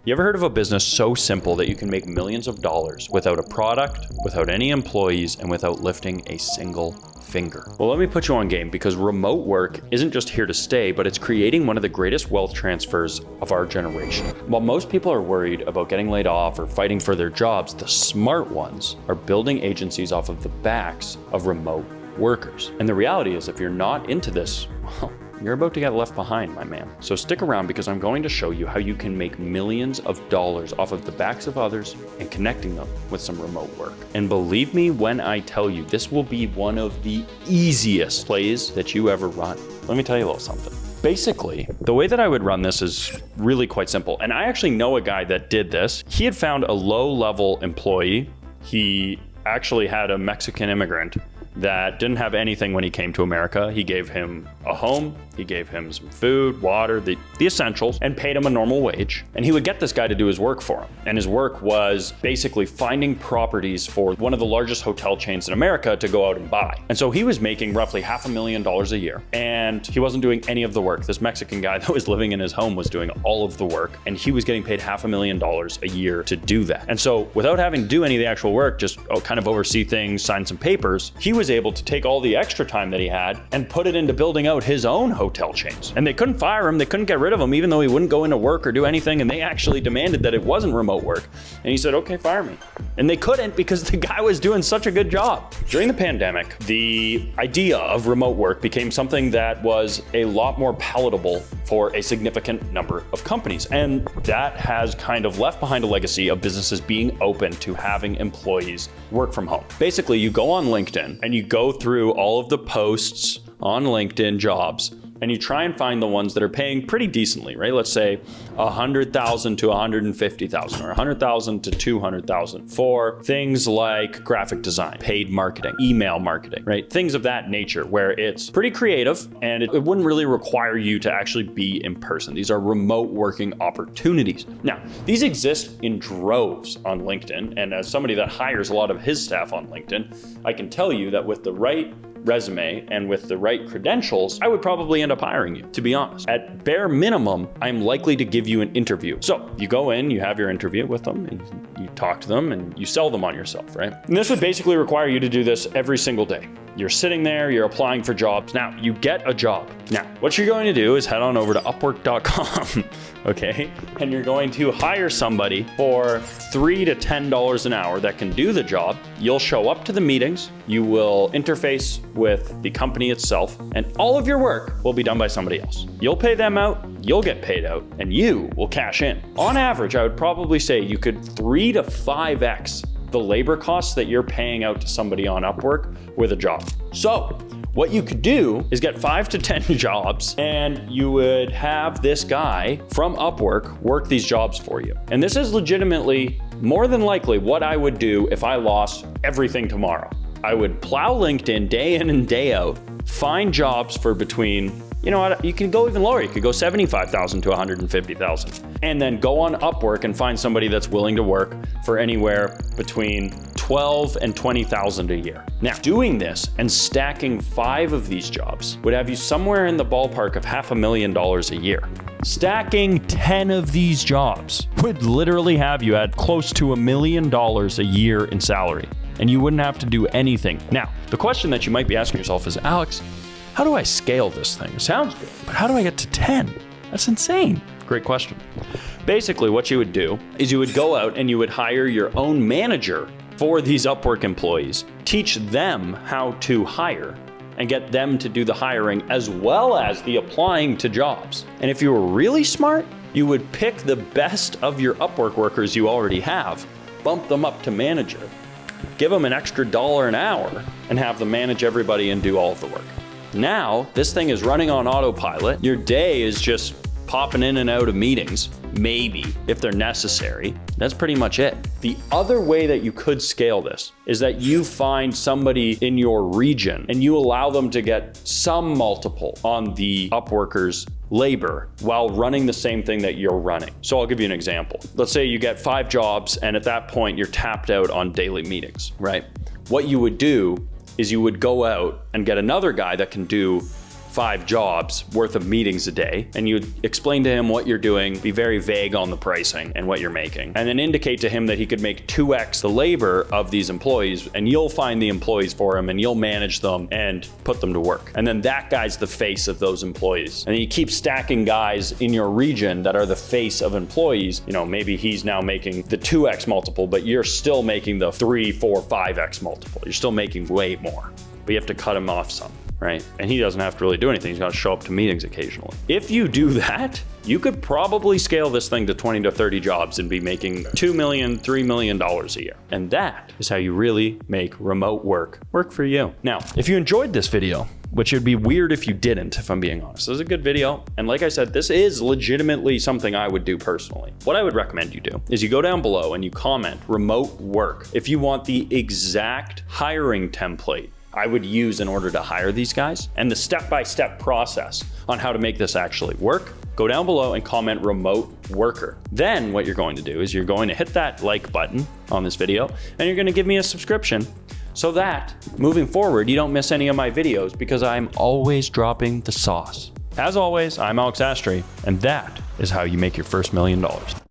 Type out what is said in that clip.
You ever heard of a business so simple that you can make millions of dollars without a product, without any employees, and without lifting a single finger? Well, let me put you on game, because remote work isn't just here to stay, but it's creating one of the greatest wealth transfers of our generation. While most people are worried about getting laid off or fighting for their jobs, the smart ones are building agencies off of the backs of remote workers. And the reality is, if you're not into this, well, you're about to get left behind, my man. So stick around, because I'm going to show you how you can make millions of dollars off of the backs of others and connecting them with some remote work. And believe me when I tell you, this will be one of the easiest plays that you ever run. Let me tell you a little something. Basically, the way that I would run this is really quite simple. And I actually know a guy that did this. He had found a low-level employee. He actually had a Mexican immigrant that didn't have anything when he came to America. He gave him a home, he gave him some food, water, the essentials, and paid him a normal wage. And he would get this guy to do his work for him. And his work was basically finding properties for one of the largest hotel chains in America to go out and buy. And so he was making roughly $500,000 a year, and he wasn't doing any of the work. This Mexican guy that was living in his home was doing all of the work, and he was getting paid $500,000 a year to do that. And so without having to do any of the actual work, just kind of oversee things, sign some papers, he was able to take all the extra time that he had and put it into building out his own hotel chains. And they couldn't fire him, they couldn't get rid of him, even though he wouldn't go into work or do anything, and they actually demanded that it wasn't remote work. And he said, okay, fire me. And they couldn't, because the guy was doing such a good job. During the pandemic, the idea of remote work became something that was a lot more palatable for a significant number of companies. And that has kind of left behind a legacy of businesses being open to having employees work from home. Basically, you go on LinkedIn and you go through all of the posts on LinkedIn jobs, and you try and find the ones that are paying pretty decently, right? Let's say 100,000 to 150,000, or 100,000 to 200,000 for things like graphic design, paid marketing, email marketing, right? Things of that nature, where it's pretty creative and it wouldn't really require you to actually be in person. These are remote working opportunities. Now, these exist in droves on LinkedIn, and as somebody that hires a lot of his staff on LinkedIn, I can tell you that with the right resume and with the right credentials, I would probably end up hiring you, to be honest. At bare minimum, I'm likely to give you an interview. So you go in, you have your interview with them, and you talk to them, and you sell them on yourself, right? And this would basically require you to do this every single day. You're sitting there, you're applying for jobs. Now, you get a job. Now, what you're going to do is head on over to Upwork.com, okay? And you're going to hire somebody for $3 to $10 an hour that can do the job. You'll show up to the meetings, you will interface with the company itself, and all of your work will be done by somebody else. You'll pay them out, you'll get paid out, and you will cash in. On average, I would probably say you could 3 to 5x the labor costs that you're paying out to somebody on Upwork with a job. So what you could do is get 5 to 10 jobs, and you would have this guy from Upwork work these jobs for you. And this is legitimately more than likely what I would do if I lost everything tomorrow. I would plow LinkedIn day in and day out, find jobs for between, you know what, you can go even lower. You could go 75,000 to 150,000, and then go on Upwork and find somebody that's willing to work for anywhere between 12 and 20,000 a year. Now, doing this and stacking 5 of these jobs would have you somewhere in the ballpark of $500,000 a year. Stacking 10 of these jobs would literally have you at close to $1 million a year in salary, and you wouldn't have to do anything. Now, the question that you might be asking yourself is, Alex, how do I scale this thing? It sounds good, but how do I get to 10? That's insane. Great question. Basically, what you would do is you would go out and you would hire your own manager for these Upwork employees, teach them how to hire, and get them to do the hiring as well as the applying to jobs. And if you were really smart, you would pick the best of your Upwork workers you already have, bump them up to manager, give them an extra $1 an hour, and have them manage everybody and do all of the work. Now, this thing is running on autopilot. Your day is just popping in and out of meetings, maybe, if they're necessary. That's pretty much it. The other way that you could scale this is that you find somebody in your region and you allow them to get some multiple on the Upworkers labor while running the same thing that you're running. So I'll give you an example. Let's say you get 5 jobs, and at that point you're tapped out on daily meetings, right? What you would do is you would go out and get another guy that can do 5 jobs worth of meetings a day, and you explain to him what you're doing, be very vague on the pricing and what you're making, and then indicate to him that he could make 2x the labor of these employees, and you'll find the employees for him and you'll manage them and put them to work. And then that guy's the face of those employees. And then you keep stacking guys in your region that are the face of employees. You know, maybe he's now making the 2x multiple, but you're still making the 3, 4, 5x multiple. You're still making way more, but you have to cut him off some, right? And he doesn't have to really do anything. He's got to show up to meetings occasionally. If you do that, you could probably scale this thing to 20 to 30 jobs and be making $2 million, $3 million a year. And that is how you really make remote work for you. Now, if you enjoyed this video, which would be weird if you didn't, if I'm being honest. This is a good video. And like I said, this is legitimately something I would do personally. What I would recommend you do is you go down below and you comment remote work. If you want the exact hiring template I would use in order to hire these guys and the step-by-step process on how to make this actually work, go down below and comment remote worker. Then what you're going to do is you're going to hit that like button on this video and you're going to give me a subscription so that moving forward, you don't miss any of my videos because I'm always dropping the sauce. As always, I'm Alex Astry, and that is how you make your first $1 million.